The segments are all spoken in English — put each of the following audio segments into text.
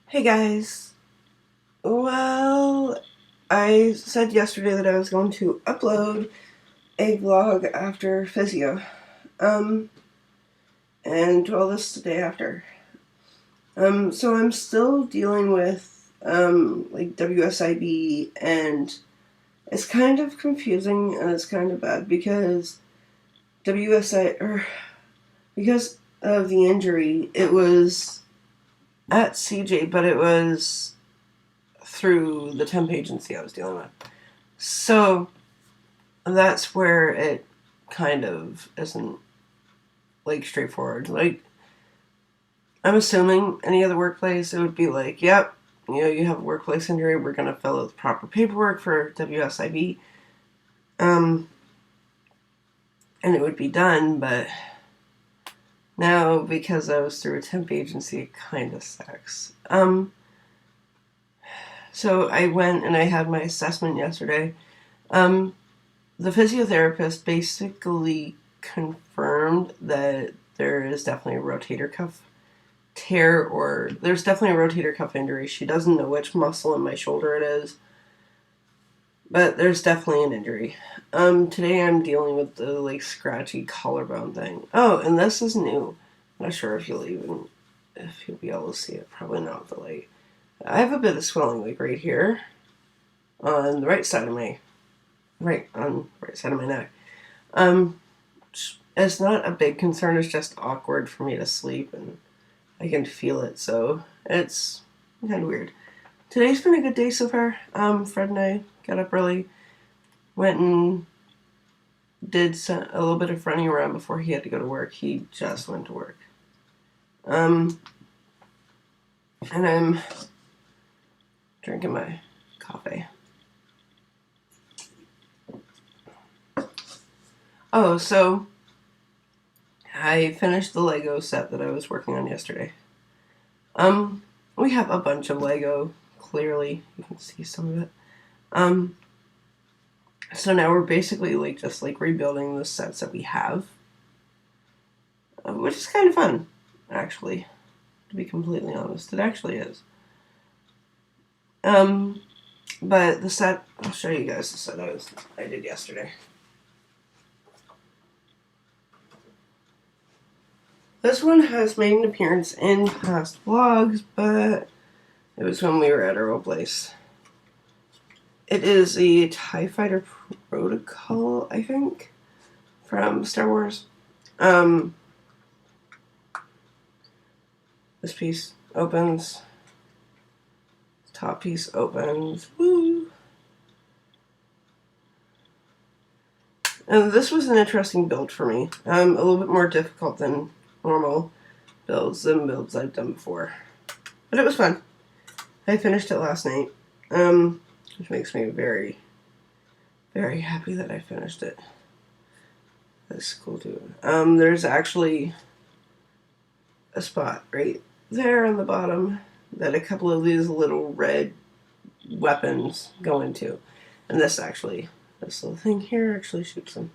Hey guys. Well, I said yesterday that I was going to upload a vlog after physio. Um, this is the day after. So I'm still dealing with, like WSIB, and it's kind of confusing and it's kind of bad because because of the injury, it was at CJ, but it was through the temp agency I was dealing with. So that's where it kind of isn't like straightforward. Like, I'm assuming any other workplace, it would be like, yep, you have a workplace injury, we're going to fill out the proper paperwork for WSIB, and it would be done. But now, because I was through a temp agency, it kind of sucks. So I went and I had my assessment yesterday. Um, the physiotherapist basically confirmed that there is definitely a rotator cuff tear, or there's definitely a rotator cuff injury. She doesn't know which muscle in my shoulder it is, but there's definitely an injury. Today I'm dealing with the like scratchy collarbone thing. Oh, and this is new. I'm not sure if you'll be able to see it. Probably not with the light. I have a bit of swelling like right here on the right side of my right side of my neck. Um, it's not a big concern. It's just awkward for me to sleep, and I can feel it. So it's kind of weird. Today's been a good day so far. Fred and I got up early, went and did a little bit of running around before he had to go to work. He just went to work. Um, and I'm drinking my coffee. Oh, so I finished the Lego set that I was working on yesterday. Um, we have a bunch of Lego. Clearly, you can see some of it. Um, so now we're basically like just like rebuilding the sets that we have, which is kind of fun, actually. To be completely honest, it actually is. Um, but the set, I'll show you guys the set I did yesterday. This one has made an appearance in past vlogs, but it was when we were at our old place. It is a TIE Fighter Protocol, I think, from Star Wars. Um, this piece opens. Top piece opens. Woo! And this was an interesting build for me. A little bit more difficult than normal builds I've done before. But it was fun. I finished it last night, which makes me very, very happy that I finished it. That's cool too. There's actually a spot right there on the bottom that a couple of these little red weapons go into. And this little thing here actually shoots them.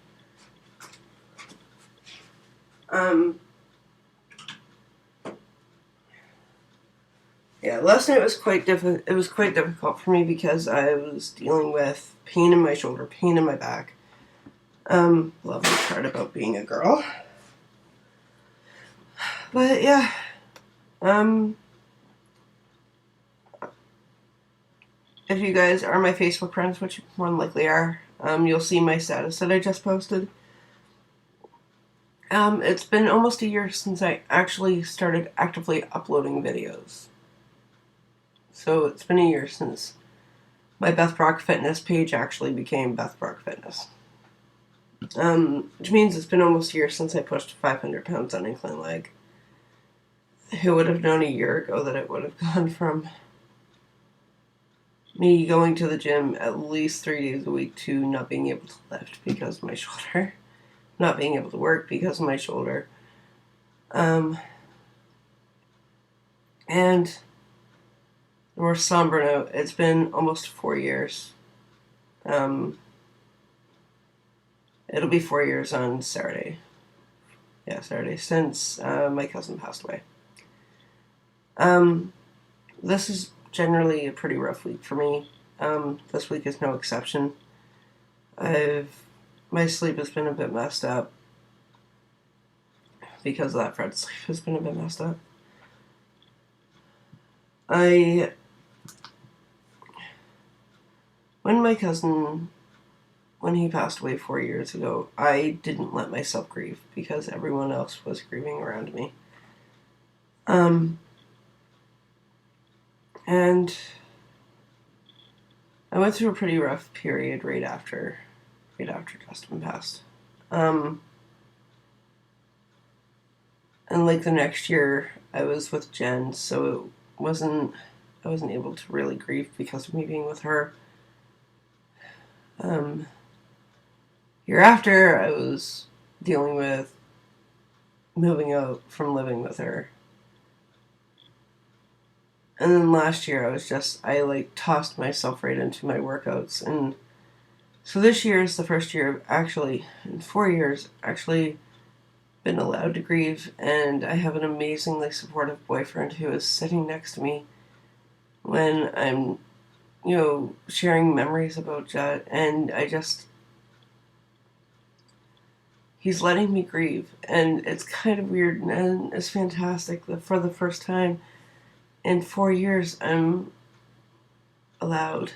Yeah, last night was quite difficult. It was quite difficult for me because I was dealing with pain in my shoulder, pain in my back. Lovely part about being a girl. But yeah, if you guys are my Facebook friends, which you more than likely are, you'll see my status that I just posted. It's been almost a year since I actually started actively uploading videos. So it's been a year since my Beth Brock Fitness page actually became Beth Brock Fitness. Which means it's been almost a year since I pushed 500 pounds on incline leg. Who would have known a year ago that it would have gone from me going to the gym at least 3 days a week to not being able to lift because of my shoulder, not being able to work because of my shoulder. And more somber note, it's been almost 4 years. It'll be 4 years on Saturday. Yeah, Saturday, since my cousin passed away. this is generally a pretty rough week for me. This week is no exception. My sleep has been a bit messed up because of that. Fred's sleep has been a bit messed up. When my cousin, when he passed away 4 years ago, I didn't let myself grieve because everyone else was grieving around me. And I went through a pretty rough period right after Justin passed. And like the next year, I was with Jen, so I wasn't able to really grieve because of me being with her. Year after, I was dealing with moving out from living with her. And then last year, I tossed myself right into my workouts. And so this year is the first year I've actually, in 4 years, actually been allowed to grieve. And I have an amazingly supportive boyfriend who is sitting next to me when I'm, sharing memories about Jet. And he's letting me grieve. And it's kind of weird and it's fantastic that for the first time in 4 years, I'm allowing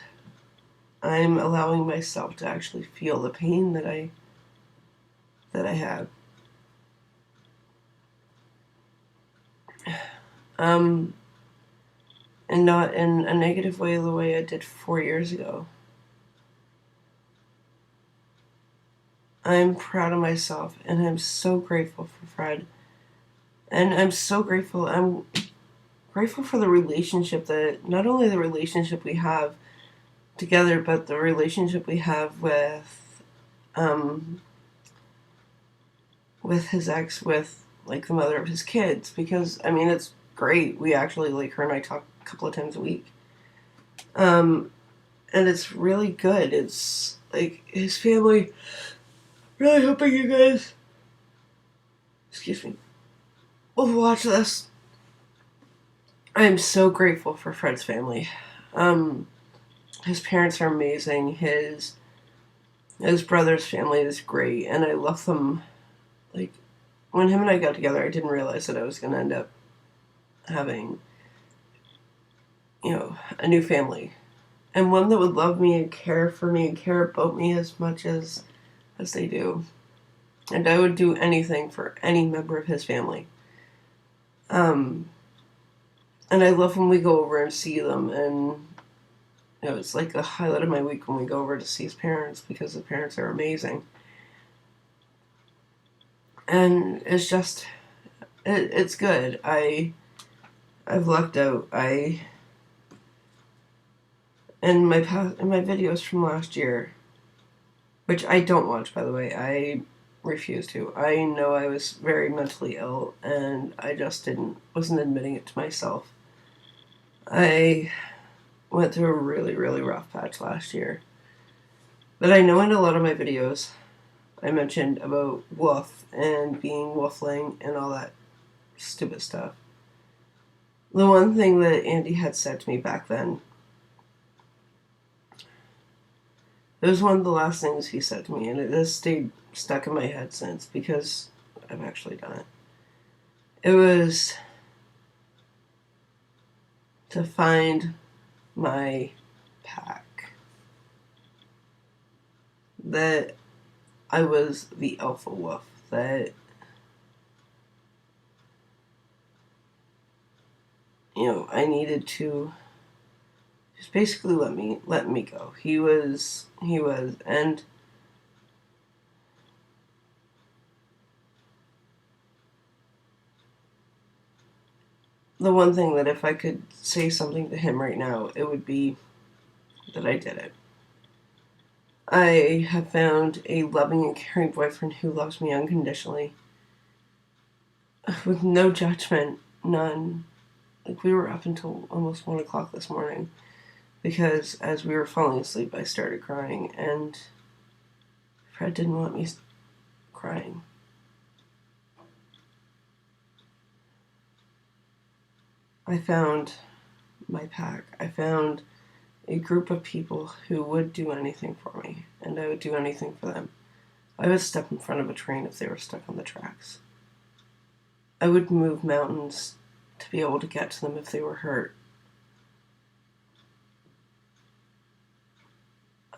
myself to actually feel the pain that I had. And not in a negative way the way I did 4 years ago. I'm proud of myself and I'm so grateful for Fred. And I'm grateful for the relationship not only the relationship we have together, but the relationship we have with his ex, with like the mother of his kids, because I mean it's great. We actually her and I talk a couple of times a week. And it's really good. It's like his family. Really hoping you guys, excuse me, will watch this. I am so grateful for Fred's family. His parents are amazing. His brother's family is great, and I love them. Like, when him and I got together, I didn't realize that I was going to end up having, a new family. And one that would love me and care for me and care about me as much as they do. And I would do anything for any member of his family. And I love when we go over and see them, and it's like a highlight of my week when we go over to see his parents because the parents are amazing. And it's just, it's good. I've lucked out. In my videos from last year, which I don't watch, by the way, I refuse to. I know I was very mentally ill, and I just wasn't admitting it to myself. I went through a really, really rough patch last year. But I know in a lot of my videos, I mentioned about Wolf and being wolfling and all that stupid stuff. The one thing that Andy had said to me back then, it was one of the last things he said to me, and it has stayed stuck in my head since because I've actually done it. It was to find my pack. That I was the alpha wolf. That I needed to just basically let me go. He was, and the one thing that if I could say something to him right now, it would be that I did it. I have found a loving and caring boyfriend who loves me unconditionally, with no judgment, none. Like, we were up until almost 1 o'clock this morning because as we were falling asleep, I started crying, and Fred didn't want me crying. I found my pack. I found a group of people who would do anything for me, and I would do anything for them. I would step in front of a train if they were stuck on the tracks. I would move mountains to be able to get to them if they were hurt.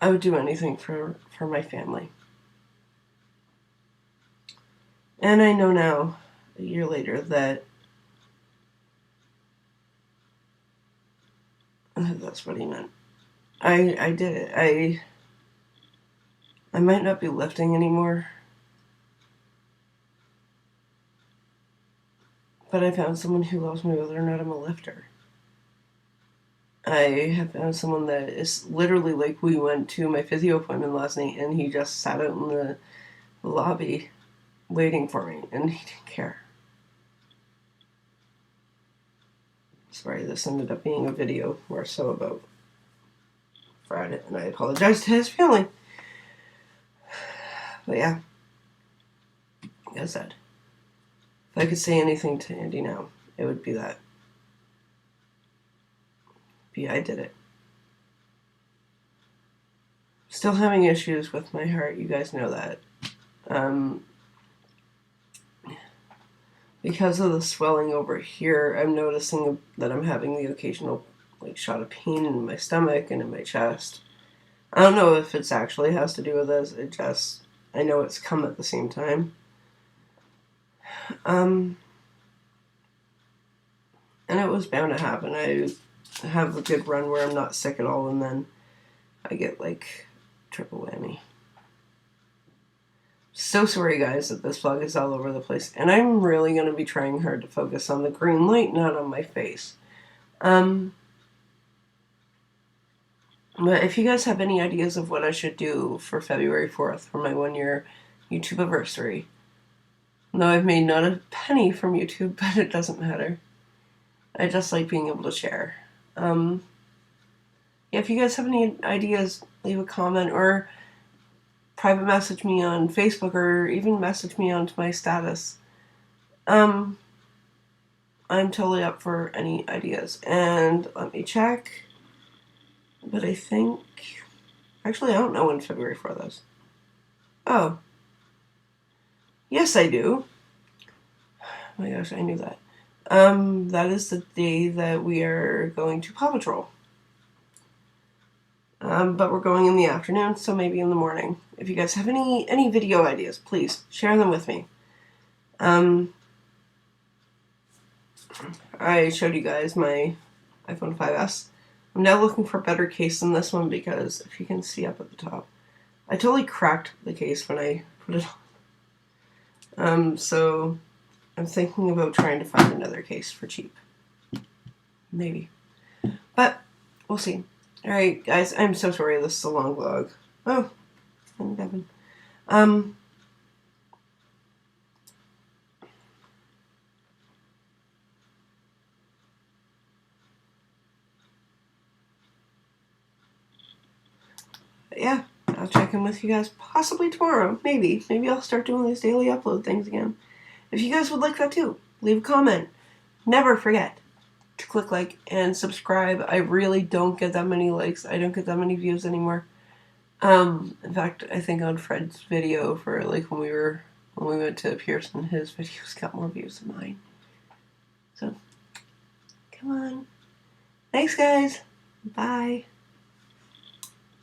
I would do anything for my family. And I know now, a year later, that that's what he meant. I did it. I might not be lifting anymore, but I found someone who loves me whether or not I'm a lifter. I have found someone that is literally like, we went to my physio appointment last night and he just sat out in the lobby waiting for me and he didn't care. Sorry, this ended up being a video more so about Fred, and I apologize to his family. But yeah, like I said, if I could say anything to Andy now, it would be that. But yeah, I did it. Still having issues with my heart, you guys know that. Because of the swelling over here, I'm noticing that I'm having the occasional shot of pain in my stomach and in my chest. I don't know if it actually has to do with this. I know it's come at the same time. And it was bound to happen. I have a good run where I'm not sick at all, and then I get triple whammy. So sorry, guys, that this vlog is all over the place, and I'm really going to be trying hard to focus on the green light, not on my face. But if you guys have any ideas of what I should do for February 4th, for my 1-year YouTube anniversary, no, I've made not a penny from YouTube, but it doesn't matter. I just like being able to share. Yeah, if you guys have any ideas, leave a comment or private message me on Facebook, or even message me onto my status. I'm totally up for any ideas. And let me check. But I think... Actually, I don't know when February 4th is. Oh. Yes, I do. Oh my gosh, I knew that. That is the day that we are going to Paw Patrol. But we're going in the afternoon, so maybe in the morning. If you guys have any video ideas, please share them with me. I showed you guys my iPhone 5S. I'm now looking for a better case than this one because if you can see up at the top, I totally cracked the case when I put it on. So I'm thinking about trying to find another case for cheap. Maybe. But we'll see. Alright, guys, I'm so sorry this is a long vlog. Oh, and Devin. Yeah, I'll check in with you guys possibly tomorrow. Maybe. Maybe I'll start doing these daily upload things again. If you guys would like that too, leave a comment. Never forget to click like and subscribe. I really don't get that many likes. I don't get that many views anymore. In fact, I think on Fred's video for when we went to Pearson, his videos got more views than mine. So, come on. Thanks, guys. Bye.